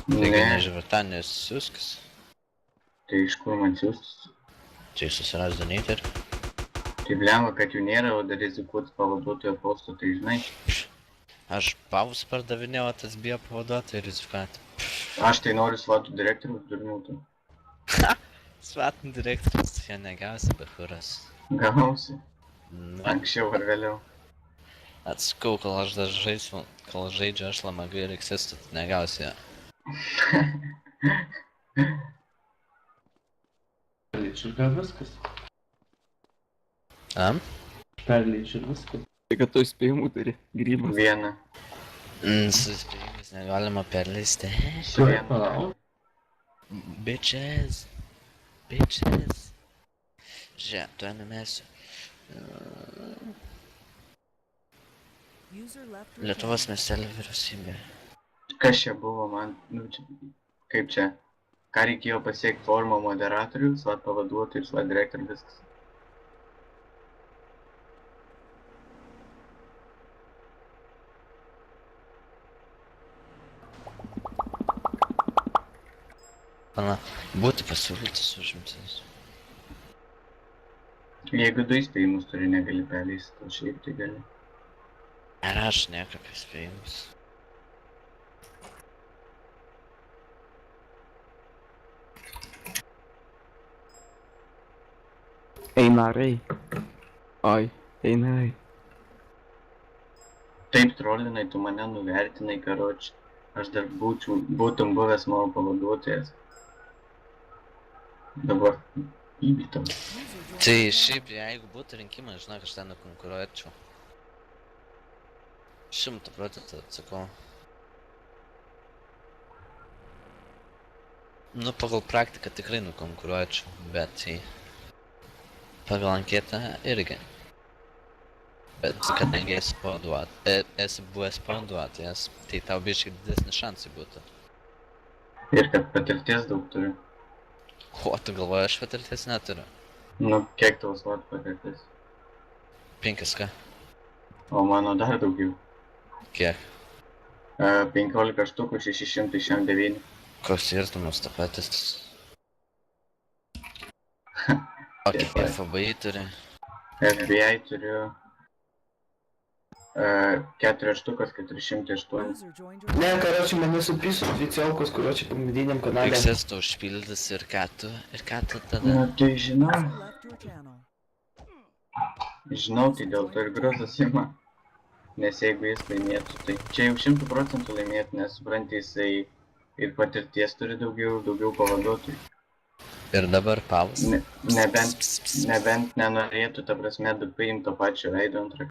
Taigi Ne, ne Žvirtanės siuskis. tai iš kur man siūstis? Tai susiras Danyti ir... Tai blemba, kad jų nėra, o dar rizikuot pavaduotojo posto, tai žinai. Aš pavus pardavinėjau, tas bijo pavaduotojai rizikuoti. Aš tai noriu svatų direktoriaus durniuotų. Svatin direktorius, jie negausi, bet kuras. Gausi. Na, Anksčiau ar vėliau. atskau, kol aš dar žaisiu, kol žaidžiu aš lamagai ir existu, tai negausi ją. Perleidžiu gal viskas. Am? Perleidžiu viskas. Tai kad tu įspėjimų turi, grybas. Vieną. Su spėjimis negalima perleisti. Su vienu. Palauk. Bitches. Bitches. Žiūrėk, tuo numesiu. Lietuvos miestelio vyriausybė. Kas čia buvo man, nu čia, kaip čia? Ką reikėjo pasiekti formą moderatorių, svat pavaduotojų ir svat direktorių, viskas. Pana, būtų pasiūlytas užimtas. Jeigu du įspėjimus turi, negali perleisti, o šiaip tai gali. Ir aš nieko apie spėjimus. Einarai. Oi, einarai. Taip trolinai, tu mane nuvertinai, karoči. Aš dar būtum buvęs mano pavaduotojas. Dabar įbytam. Tai šiaip, jeigu būtų rinkimai, žinok, aš ten nukonkuruočiau. 100% atsakau. Nu, pagal praktiką tikrai nukonkuruočiau, bet tai... Pagal anketą irgi. Bet kadangi esi buvęs pavaduotojas, tai tau biškai didesni šansai būtų. Ir kad patirties daug turiu. O, tu galvoji, aš patirties neturiu. Nu, kiek tavo svat patirties? 5K. O mano dar daugiau. Kiek? 15 štukų 669. Koks skirtumas ta patys? O kiek FBI turi? FBI turiu 4 štukas 408. Ne, karoči, mane supiso Viciaukas, kurio čia pagrindiniam kanale. XS tu užpildys ir ką tu tada? Nu, tai žinau. Žinau, tai dėl to ir grozas ima. Nes jeigu jis laimėtų, tai čia jau 100% laimėtų, nes supranti, jisai ir patirties turi daugiau pavaduotojų. Ir dabar pavas? Nebent nenorėtų, ta prasme, paimti to pačio veido antrą